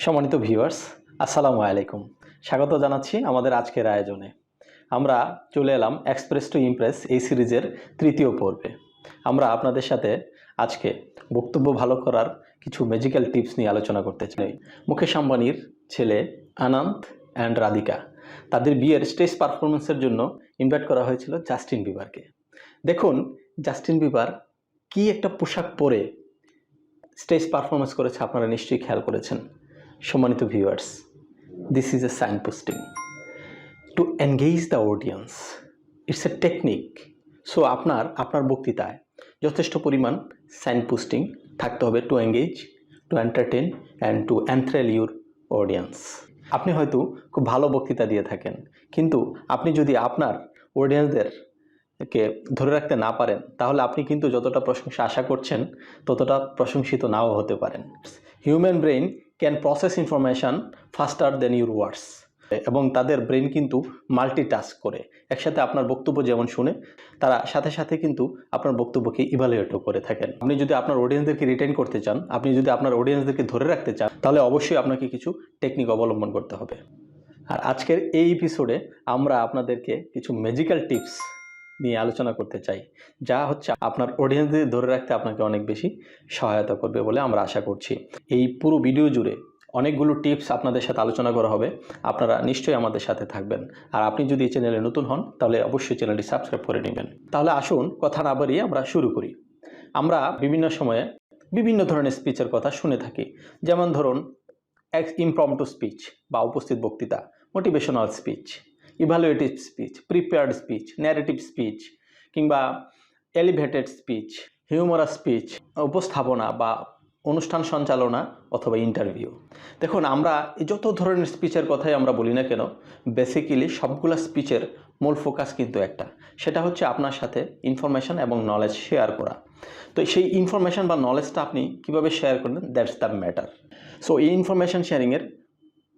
সম্মানিত ভিউয়ার্স, আসসালামু আলাইকুম। স্বাগত জানাচ্ছি আমাদের আজকের আয়োজনে। আমরা চলে এলাম এক্সপ্রেস টু ইমপ্রেস এই সিরিজের তৃতীয় পর্বে। আমরা আপনাদের সাথে আজকে বক্তব্য ভালো করার কিছু ম্যাজিক্যাল টিপস নিয়ে আলোচনা করতে চাই। মুকেশ আম্বানির ছেলে আনন্ত অ্যান্ড রাধিকা, তাদের বিয়ের স্টেজ পারফরমেন্সের জন্য ইনভাইট করা হয়েছিল জাস্টিন বিবারকে। দেখুন জাস্টিন বিবার কি একটা পোশাক পরে স্টেজ পারফরমেন্স করেছে, আপনারা নিশ্চয়ই খেয়াল করেছেন। সম্মানিত viewers, this is a sign posting to engage the audience. It's a technique. So আপনার বক্তৃতায় যথেষ্ট পরিমাণ সাইন পোস্টিং থাকতে হবে to engage, to entertain and to enthral your audience. আপনি হয়তো খুব ভালো বক্তৃতা দিয়ে থাকেন, কিন্তু আপনি যদি আপনার অডিয়েন্সদেরকে ধরে রাখতে না পারেন, তাহলে আপনি কিন্তু যতটা প্রশংসা আশা করছেন ততটা প্রশংসিত নাও হতে পারেন। Human brain can process information faster than your words, এবং তাদের ব্রেন কিন্তু মাল্টিটাস্ক করে। একসাথে আপনার বক্তব্য যেমন শুনে, তারা সাথে সাথে কিন্তু আপনার বক্তব্যকে ইভালুয়েটও করে থাকেন। আপনি যদি আপনার অডিয়েন্সদেরকে রিটেন করতে চান, আপনি যদি আপনার অডিয়েন্সদেরকে ধরে রাখতে চান, তাহলে অবশ্যই আপনাকে কিছু টেকনিক অবলম্বন করতে হবে। আর আজকের এই এপিসোডে আমরা আপনাদেরকে কিছু ম্যাজিক্যাল টিপস নিয়ে আলোচনা করতে চাই, যা হচ্ছে আপনার অডিয়েন্সদের ধরে রাখতে আপনাকে অনেক বেশি সহায়তা করবে বলে আমরা আশা করছি। এই পুরো ভিডিও জুড়ে অনেকগুলো টিপস আপনাদের সাথে আলোচনা করা হবে। আপনারা নিশ্চয়ই আমাদের সাথে থাকবেন। আর আপনি যদি এই চ্যানেলে নতুন হন, তাহলে অবশ্যই চ্যানেলটি সাবস্ক্রাইব করে নেবেন। তাহলে আসুন কথা না বাড়িয়ে আমরা শুরু করি। আমরা বিভিন্ন সময়ে বিভিন্ন ধরনের স্পিচের কথা শুনে থাকি। যেমন ধরুন ইমপ্রম্পটু স্পিচ বা উপস্থিত বক্তৃতা, motivational speech, evaluative speech, prepared speech, narrative speech, কিংবা এলিভেটেড স্পিচ, হিউমারাস স্পিচ, উপস্থাপনা বা অনুষ্ঠান সঞ্চালনা অথবা ইন্টারভিউ। দেখুন, আমরা যত ধরনের স্পিচের কথাই আমরা বলি না কেন, বেসিক্যালি সবগুলো স্পিচের মূল ফোকাস কিন্তু একটা, সেটা হচ্ছে আপনার সাথে ইনফরমেশন এবং নলেজ শেয়ার করা। তো সেই ইনফরমেশন বা নলেজটা আপনি কীভাবে শেয়ার করবেন, দ্যাটস দ্য ম্যাটার। সো এই ইনফরমেশন শেয়ারিংয়ের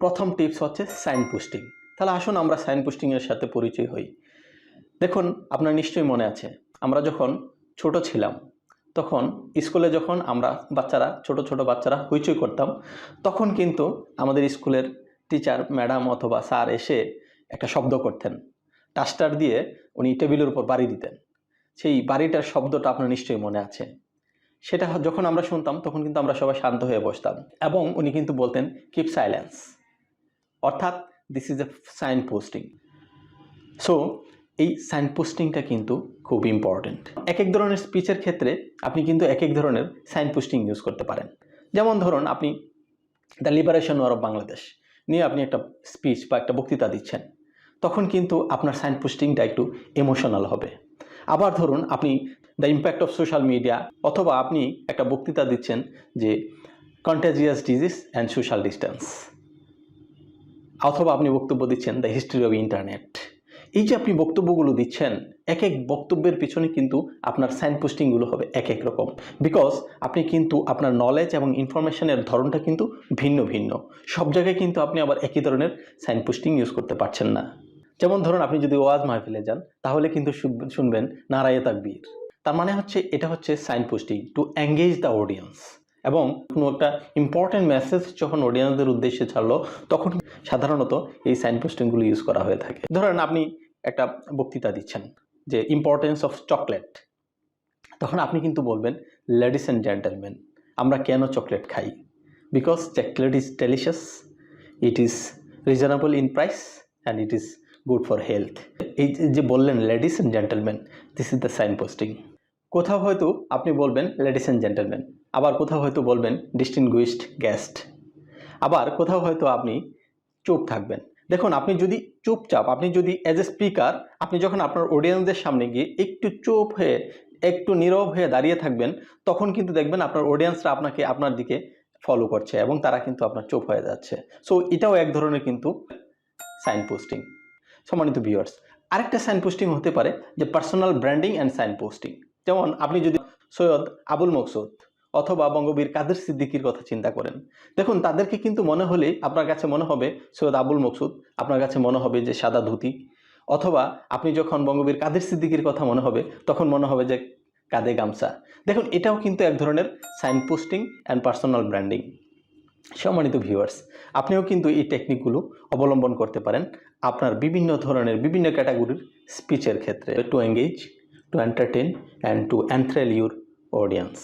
প্রথম টিপস হচ্ছে সাইন পোস্টিং। তাহলে আসুন আমরা সাইন পোস্টিংয়ের সাথে পরিচয় হই। দেখুন, আপনার নিশ্চয়ই মনে আছে, আমরা যখন ছোট ছিলাম, তখন স্কুলে যখন আমরা ছোট বাচ্চারা হইচই করতাম, তখন কিন্তু আমাদের স্কুলের টিচার, ম্যাডাম অথবা স্যার এসে একটা শব্দ করতেন, ডাস্টার দিয়ে উনি টেবিলের উপর বাড়ি দিতেন। সেই বাড়িটার শব্দটা আপনার নিশ্চয়ই মনে আছে। সেটা যখন আমরা শুনতাম, তখন কিন্তু আমরা সবাই শান্ত হয়ে বসতাম, এবং উনি কিন্তু বলতেন কিপ সাইলেন্স, অর্থাৎ this is a sign posting. So এই সাইন পোস্টিংটা কিন্তু খুব ইম্পর্টেন্ট। এক এক ধরনের স্পিচের ক্ষেত্রে আপনি কিন্তু এক এক ধরনের সাইন পোস্টিং ইউজ করতে পারেন। যেমন ধরুন, আপনি the liberation war of Bangladesh নিয়ে আপনি একটা স্পিচ বা একটা বক্তৃতা দিচ্ছেন, তখন কিন্তু আপনার সাইন পোস্টিংটা একটু ইমোশনাল হবে। আবার ধরুন, আপনি the impact of social media, অথবা আপনি একটা বক্তৃতা দিচ্ছেন যে contagious disease and social distance, অথবা আপনি বক্তব্য দিচ্ছেন দ্য হিস্ট্রি অফ ইন্টারনেট। এই যে আপনি বক্তব্যগুলো দিচ্ছেন, এক এক বক্তব্যের পিছনে কিন্তু আপনার সাইন পোস্টিংগুলো হবে এক এক রকম, বিকজ আপনি কিন্তু আপনার নলেজ এবং ইনফরমেশনের ধরনটা কিন্তু ভিন্ন ভিন্ন। সব জায়গায় কিন্তু আপনি আবার একই ধরনের সাইন পোস্টিং ইউজ করতে পারছেন না। যেমন ধরুন, আপনি যদি ওয়াজ মাহফিলে যান, তাহলে কিন্তু শুনবেন নারায়ে তাকবীর। তার মানে হচ্ছে এটা হচ্ছে sign posting to engage the audience. এবং কোনো একটা ইম্পর্টেন্ট মেসেজ যখন অডিয়েন্সদের উদ্দেশ্যে ছাড়লো, তখন সাধারণত এই সাইন পোস্টিংগুলো ইউজ করা হয়ে থাকে। ধরেন আপনি একটা বক্তৃতা দিচ্ছেন যে ইম্পর্টেন্স অফ চকলেট, তখন আপনি কিন্তু বলবেন লেডিস অ্যান্ড জেন্টলম্যান, আমরা কেন চকলেট খাই? Because chocolate is delicious, it is reasonable in price and it is good for health. এই যে বললেন ladies and gentleman, this is the sign posting. কোথাও হয়তো আপনি বলবেন লেডিস অ্যান্ড জেন্টলম্যান, আবার কোথাও হয়তো বলবেন ডিস্টিংগুইশড গেস্ট, আবার কোথাও হয়তো আপনি চুপ থাকবেন। দেখুন, আপনি যদি চুপচাপ, আপনি যদি অ্যাজ এ স্পিকার, আপনি যখন আপনার অডিয়েন্সদের সামনে গিয়ে একটু চুপ হয়ে, একটু নীরব হয়ে দাঁড়িয়ে থাকবেন, তখন কিন্তু দেখবেন আপনার অডিয়েন্সরা আপনার দিকে ফলো করছে এবং তারা কিন্তু আপনার চুপ হয়ে যাচ্ছে। সো এটাও এক ধরনের কিন্তু সাইন পোস্টিং। সম্মানিত ভিউয়ার্স, আরেকটা সাইন পোস্টিং হতে পারে যে personal branding and sign posting. যেমন আপনি যদি সৈয়দ আবুল মকসুদ অথবা বঙ্গবীর কাদের সিদ্দিকীর কথা চিন্তা করেন, দেখুন তাদেরকে কিন্তু মনে হলেই আপনার কাছে মনে হবে সৈয়দ আবুল মকসুদ, আপনার কাছে মনে হবে যে সাদা ধুতি। অথবা আপনি যখন বঙ্গবীর কাদের সিদ্দিকীর কথা মনে হবে, তখন মনে হবে যে কাঁধে গামছা। দেখুন, এটাও কিন্তু এক ধরনের sign posting and personal branding. সম্মানিত ভিউয়ার্স, আপনিও কিন্তু এই টেকনিকগুলো অবলম্বন করতে পারেন আপনার বিভিন্ন ধরনের বিভিন্ন ক্যাটাগরির স্পিচের ক্ষেত্রে, to engage, to entertain and to enthral your audience.